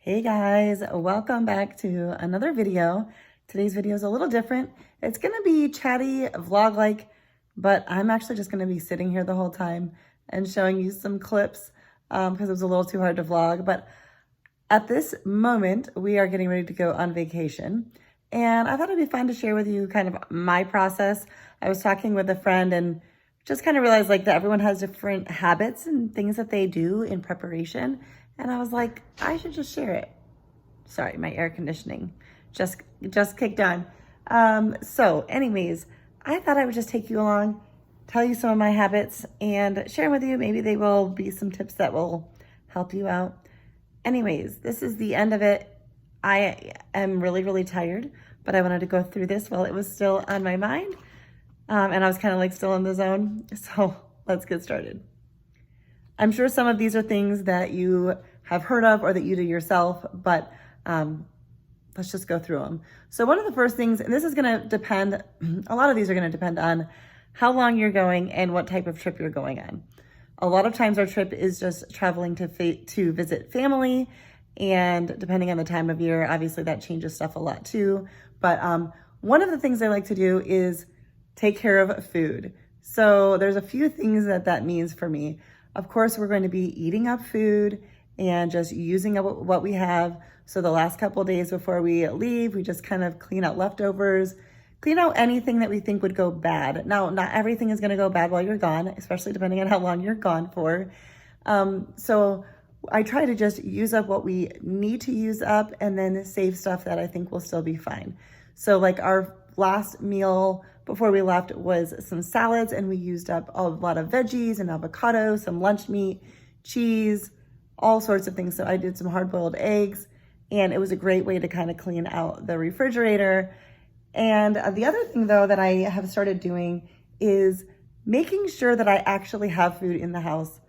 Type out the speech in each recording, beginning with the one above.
Hey guys, welcome back to another video. Today's video is a little different. It's gonna be chatty, vlog-like, but I'm actually just gonna be sitting here the whole time and showing you some clips because it was a little too hard to vlog. But at this moment, we are getting ready to go on vacation. And I thought it'd be fun to share with you kind of my process. I was talking with a friend and just kind of realized like that everyone has different habits and things that they do in preparation. And I was like, I should just share it. Sorry, my air conditioning just kicked on. So anyways, I thought I would just take you along, tell you some of my habits and share with you. Maybe they will be some tips that will help you out. Anyways, this is the end of it. I am really, really tired, but I wanted to go through this while it was still on my mind. And I was kind of like still in the zone. So let's get started. I'm sure some of these are things that you have heard of or that you do yourself, but let's just go through them. So one of the first things, and this is gonna depend, a lot of these are gonna depend on how long you're going and what type of trip you're going on. A lot of times our trip is just traveling to visit family, and depending on the time of year, obviously that changes stuff a lot too. But one of the things I like to do is take care of food. So there's a few things that means for me. Of course, we're going to be eating up food and just using up what we have. So the last couple of days before we leave, we just kind of clean out leftovers, clean out anything that we think would go bad. Now, not everything is gonna go bad while you're gone, especially depending on how long you're gone for. So I try to just use up what we need to use up and then save stuff that I think will still be fine. So like our last meal before we left was some salads, and we used up a lot of veggies and avocado, some lunch meat, cheese, all sorts of things. So I did some hard-boiled eggs, and it was a great way to kind of clean out the refrigerator. And the other thing though that I have started doing is making sure that I actually have food in the house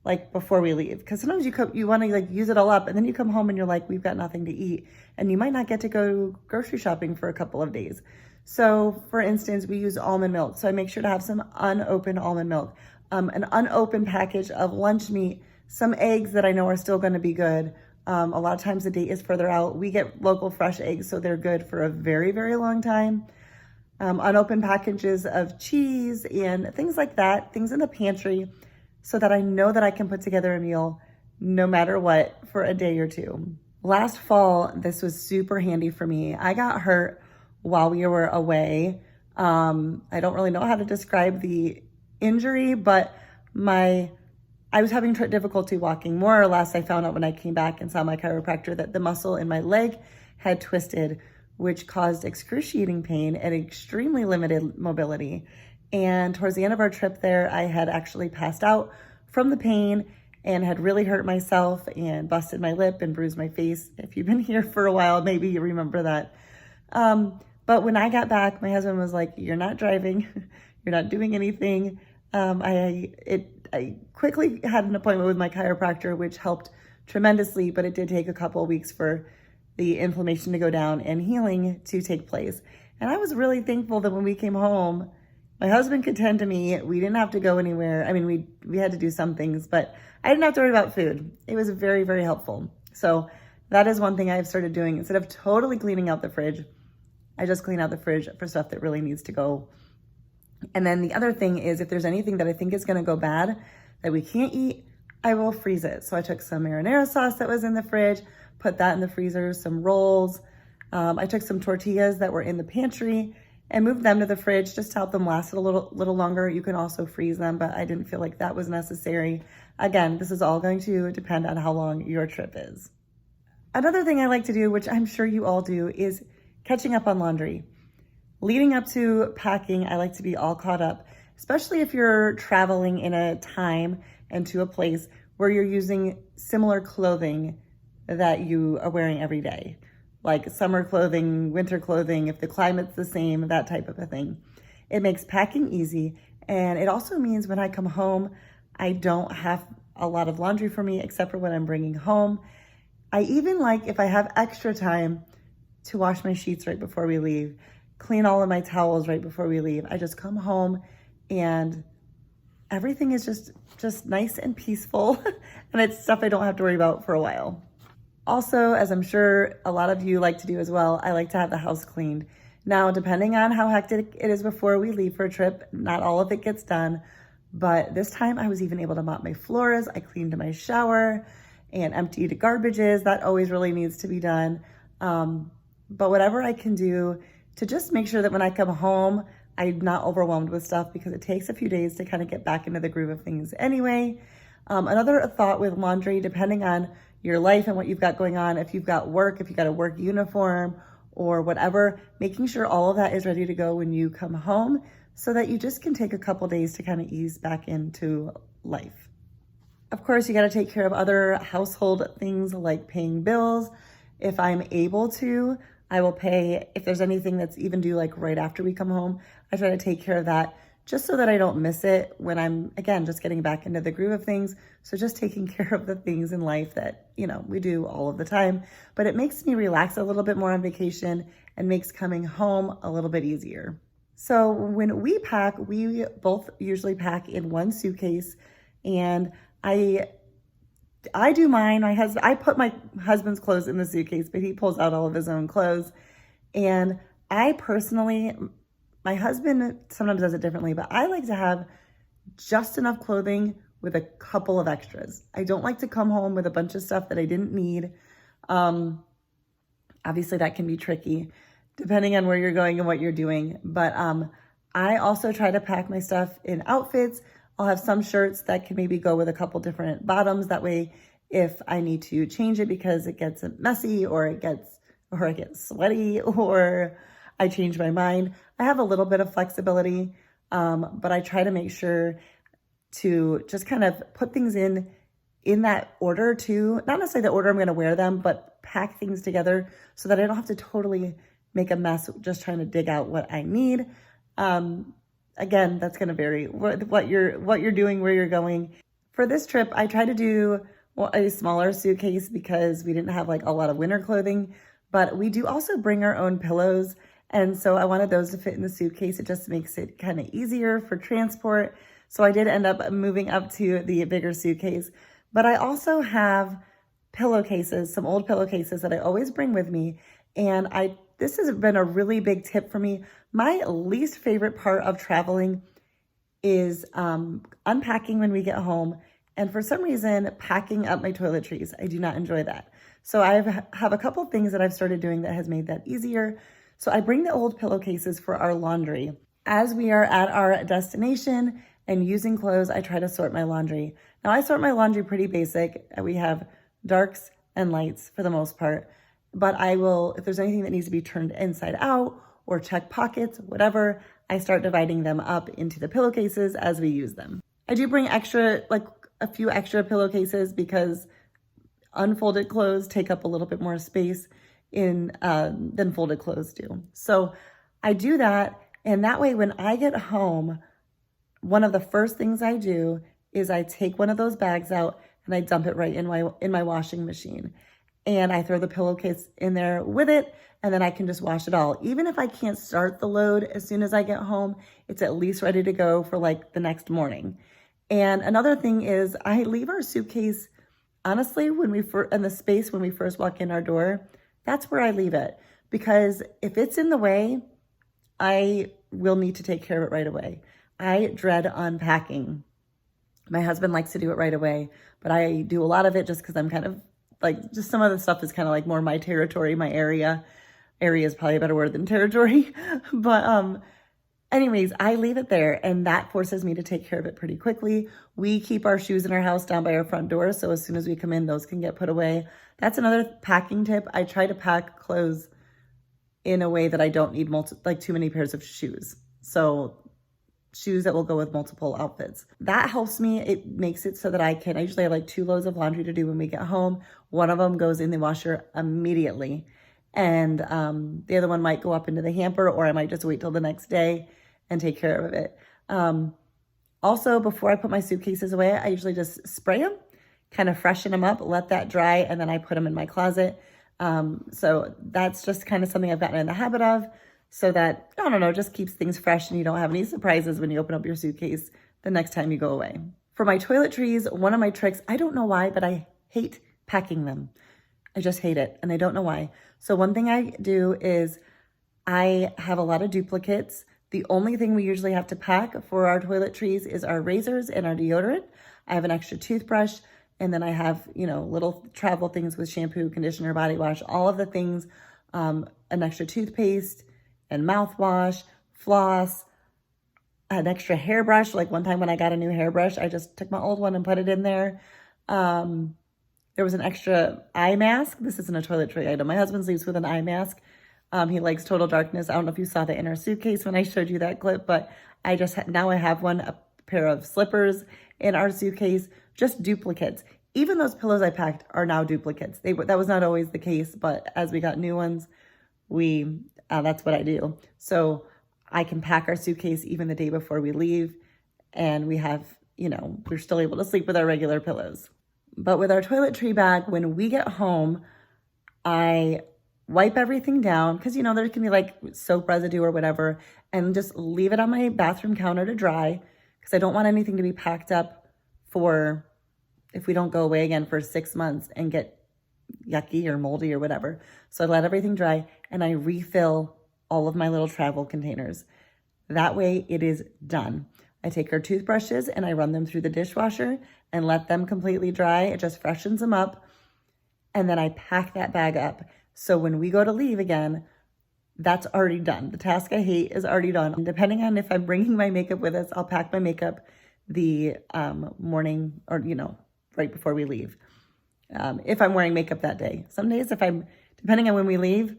like before we leave. Because sometimes you want to like use it all up, and then you come home and you're like, we've got nothing to eat, and you might not get to go grocery shopping for a couple of days. So for instance, we use almond milk. So I make sure to have some unopened almond milk, an unopened package of lunch meat, some eggs that I know are still going to be good. A lot of times the date is further out. We get local fresh eggs, so they're good for a very, very long time. Unopened packages of cheese and things like that, things in the pantry, so that I know that I can put together a meal no matter what for a day or two. Last fall, this was super handy for me. I got hurt while we were away. I don't really know how to describe the injury, but I was having difficulty walking. More or less, I found out when I came back and saw my chiropractor that the muscle in my leg had twisted, which caused excruciating pain and extremely limited mobility. And towards the end of our trip there, I had actually passed out from the pain and had really hurt myself and busted my lip and bruised my face. If you've been here for a while, maybe you remember that. But when I got back, my husband was like, you're not driving, you're not doing anything. I quickly had an appointment with my chiropractor, which helped tremendously, but it did take a couple of weeks for the inflammation to go down and healing to take place. And I was really thankful that when we came home, my husband could tend to me. We didn't have to go anywhere. I mean, we had to do some things, but I didn't have to worry about food. It was very, very helpful. So that is one thing I've started doing. Instead of totally cleaning out the fridge, I just clean out the fridge for stuff that really needs to go. And then the other thing is, if there's anything that I think is gonna go bad that we can't eat, I will freeze it. So I took some marinara sauce that was in the fridge, put that in the freezer, some rolls. I took some tortillas that were in the pantry and moved them to the fridge just to help them last a little longer. You can also freeze them, but I didn't feel like that was necessary. Again, this is all going to depend on how long your trip is. Another thing I like to do, which I'm sure you all do, is catching up on laundry. Leading up to packing, I like to be all caught up, especially if you're traveling in a time and to a place where you're using similar clothing that you are wearing every day, like summer clothing, winter clothing, if the climate's the same, that type of a thing. It makes packing easy, and it also means when I come home, I don't have a lot of laundry for me except for what I'm bringing home. I even like, if I have extra time, to wash my sheets right before we leave, clean all of my towels right before we leave. I just come home and everything is just nice and peaceful, and it's stuff I don't have to worry about for a while. Also, as I'm sure a lot of you like to do as well, I like to have the house cleaned. Now, depending on how hectic it is before we leave for a trip, not all of it gets done, but this time I was even able to mop my floors. I cleaned my shower and emptied garbages. That always really needs to be done. But whatever I can do to just make sure that when I come home, I'm not overwhelmed with stuff, because it takes a few days to kind of get back into the groove of things anyway. Another thought with laundry, depending on your life and what you've got going on, if you've got work, if you've got a work uniform or whatever, making sure all of that is ready to go when you come home so that you just can take a couple days to kind of ease back into life. Of course, you got to take care of other household things like paying bills. If I'm able to, I will pay. If there's anything that's even due like right after we come home, I try to take care of that just so that I don't miss it when I'm, again, just getting back into the groove of things. So just taking care of the things in life that, we do all of the time, but it makes me relax a little bit more on vacation and makes coming home a little bit easier. So when we pack, we both usually pack in one suitcase, and I do mine. I put my husband's clothes in the suitcase, but he pulls out all of his own clothes. And I personally, my husband sometimes does it differently, but I like to have just enough clothing with a couple of extras. I don't like to come home with a bunch of stuff that I didn't need. Obviously that can be tricky depending on where you're going and what you're doing. But I also try to pack my stuff in outfits. I'll have some shirts that can maybe go with a couple different bottoms. That way, if I need to change it because it gets messy or I get sweaty or I change my mind, I have a little bit of flexibility, but I try to make sure to just kind of put things in that order too. Not necessarily the order I'm going to wear them, but pack things together so that I don't have to totally make a mess just trying to dig out what I need. Again, that's going to vary what you're doing, where you're going. For this trip, I try to do a smaller suitcase because we didn't have like a lot of winter clothing, but we do also bring our own pillows. And so I wanted those to fit in the suitcase. It just makes it kind of easier for transport. So I did end up moving up to the bigger suitcase, but I also have pillowcases, some old pillowcases that I always bring with me. And this has been a really big tip for me. My least favorite part of traveling is unpacking when we get home. And for some reason, packing up my toiletries. I do not enjoy that. So I have a couple things that I've started doing that has made that easier. So I bring the old pillowcases for our laundry. As we are at our destination and using clothes, I try to sort my laundry. Now I sort my laundry pretty basic. We have darks and lights for the most part. But I will, if there's anything that needs to be turned inside out or check pockets, whatever, I start dividing them up into the pillowcases as we use them. I do bring a few extra pillowcases because unfolded clothes take up a little bit more space than folded clothes do. So I do that, and that way when I get home, one of the first things I do is I take one of those bags out and I dump it right in my washing machine. And I throw the pillowcase in there with it, and then I can just wash it all. Even if I can't start the load as soon as I get home, it's at least ready to go for like the next morning. And another thing is I leave our suitcase, honestly, in the space when we first walk in our door, that's where I leave it. Because if it's in the way, I will need to take care of it right away. I dread unpacking. My husband likes to do it right away, but I do a lot of it just because I'm kind of just some of the stuff is kind of like more my territory, my area. Area is probably a better word than territory. But anyways, I leave it there, and that forces me to take care of it pretty quickly. We keep our shoes in our house down by our front door, so as soon as we come in, those can get put away. That's another packing tip. I try to pack clothes in a way that I don't need too many pairs of shoes. So shoes that will go with multiple outfits. That helps me. It makes it so that I usually have 2 loads of laundry to do when we get home. One of them goes in the washer immediately. And the other one might go up into the hamper, or I might just wait till the next day and take care of it. Also, before I put my suitcases away, I usually just spray them, kind of freshen them up, let that dry, and then I put them in my closet. So that's just kind of something I've gotten in the habit of, so that, I don't know, just keeps things fresh and you don't have any surprises when you open up your suitcase the next time you go away. For my toiletries, one of my tricks, I don't know why, but I hate packing them. I just hate it, and I don't know why. So one thing I do is I have a lot of duplicates. The only thing we usually have to pack for our toiletries is our razors and our deodorant. I have an extra toothbrush, and then I have, little travel things with shampoo, conditioner, body wash, all of the things, an extra toothpaste and mouthwash, floss, an extra hairbrush. Like one time when I got a new hairbrush, I just took my old one and put it in there. There was an extra eye mask. This isn't a toiletry item. My husband sleeps with an eye mask. He likes total darkness. I don't know if you saw that in our suitcase when I showed you that clip, but now I have a pair of slippers in our suitcase, just duplicates. Even those pillows I packed are now duplicates. That was not always the case, but as we got new ones, that's what I do. So I can pack our suitcase even the day before we leave, and we have, we're still able to sleep with our regular pillows. But with our toiletry bag, when we get home, I wipe everything down because, there can be like soap residue or whatever, and just leave it on my bathroom counter to dry because I don't want anything to be packed up for if we don't go away again for 6 months and get yucky or moldy or whatever. So I let everything dry and I refill all of my little travel containers. That way it is done. I take our toothbrushes and I run them through the dishwasher and let them completely dry. It just freshens them up. And then I pack that bag up. So when we go to leave again, that's already done. The task I hate is already done. And depending on if I'm bringing my makeup with us, I'll pack my makeup the morning or, right before we leave. If I'm wearing makeup that day. Some days, depending on when we leave,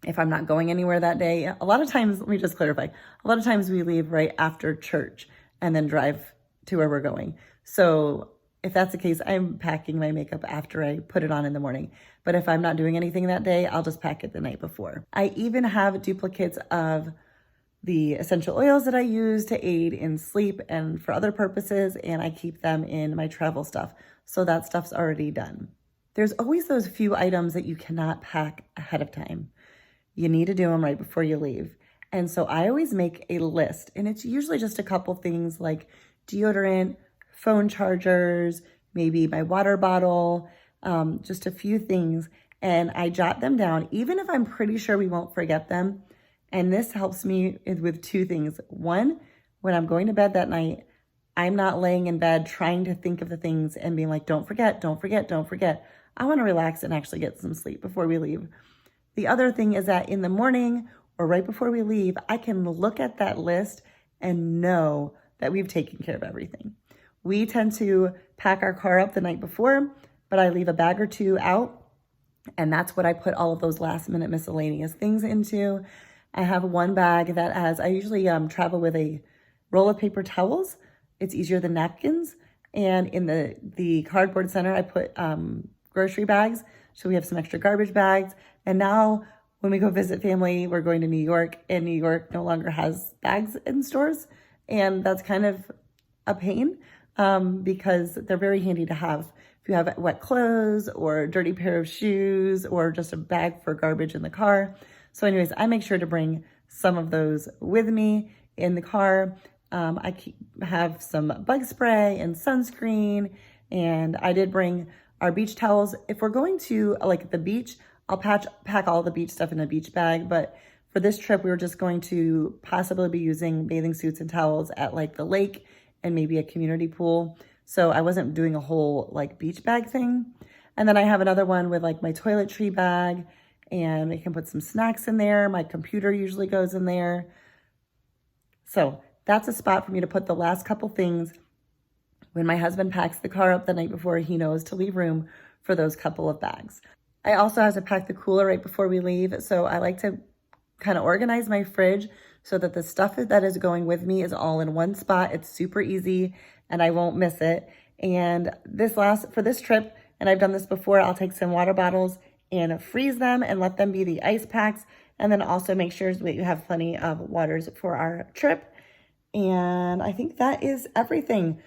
if I'm not going anywhere that day, a lot of times, let me just clarify, a lot of times we leave right after church and then drive to where we're going. So if that's the case, I'm packing my makeup after I put it on in the morning. But if I'm not doing anything that day, I'll just pack it the night before. I even have duplicates of the essential oils that I use to aid in sleep and for other purposes, and I keep them in my travel stuff. So that stuff's already done. There's always those few items that you cannot pack ahead of time. You need to do them right before you leave. And so I always make a list, and it's usually just a couple things like deodorant, phone chargers, maybe my water bottle, just a few things. And I jot them down, even if I'm pretty sure we won't forget them. And this helps me with two things. One, when I'm going to bed that night, I'm not laying in bed trying to think of the things and being like, don't forget, don't forget, don't forget. I want to relax and actually get some sleep before we leave. The other thing is that in the morning or right before we leave, I can look at that list and know that we've taken care of everything. We tend to pack our car up the night before, but I leave a bag or two out, and that's what I put all of those last minute miscellaneous things into. I have one bag that I usually travel with a roll of paper towels. It's easier than napkins. And in the cardboard center, I put grocery bags. So we have some extra garbage bags. And now when we go visit family, we're going to New York, and New York no longer has bags in stores. And that's kind of a pain because they're very handy to have. If you have wet clothes or a dirty pair of shoes or just a bag for garbage in the car. So anyways, I make sure to bring some of those with me in the car. I have some bug spray and sunscreen, and I did bring our beach towels. If we're going to like the beach, I'll pack all the beach stuff in a beach bag, but for this trip, we were just going to possibly be using bathing suits and towels at like the lake and maybe a community pool. So I wasn't doing a whole like beach bag thing. And then I have another one with like my toiletry bag, and I can put some snacks in there. My computer usually goes in there. So that's a spot for me to put the last couple things. When my husband packs the car up the night before, he knows to leave room for those couple of bags. I also have to pack the cooler right before we leave. So I like to kind of organize my fridge so that the stuff that is going with me is all in one spot. It's super easy and I won't miss it. And for this trip, and I've done this before, I'll take some water bottles and freeze them and let them be the ice packs. And then also make sure that you have plenty of waters for our trip. And I think that is everything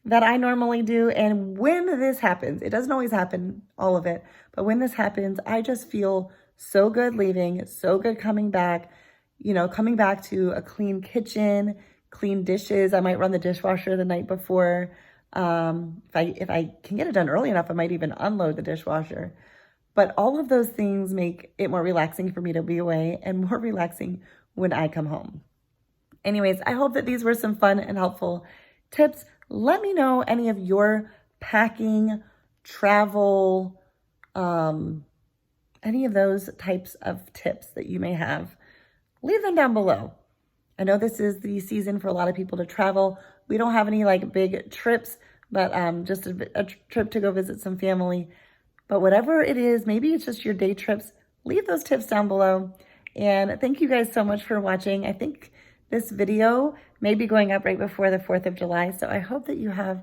that I normally do. And when this happens, it doesn't always happen, all of it, but when this happens, I just feel so good leaving, so good coming back, coming back to a clean kitchen, clean dishes. I might run the dishwasher the night before. If I can get it done early enough, I might even unload the dishwasher. But all of those things make it more relaxing for me to be away and more relaxing when I come home. Anyways, I hope that these were some fun and helpful tips. Let me know any of your packing, travel, any of those types of tips that you may have. Leave them down below. I know this is the season for a lot of people to travel. We don't have any like big trips, but just a trip to go visit some family. But whatever it is, maybe it's just your day trips, leave those tips down below. And thank you guys so much for watching. I think this video may be going up right before the 4th of July. So I hope that you have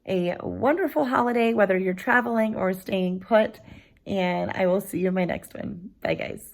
a wonderful holiday, whether you're traveling or staying put. And I will see you in my next one. Bye, guys.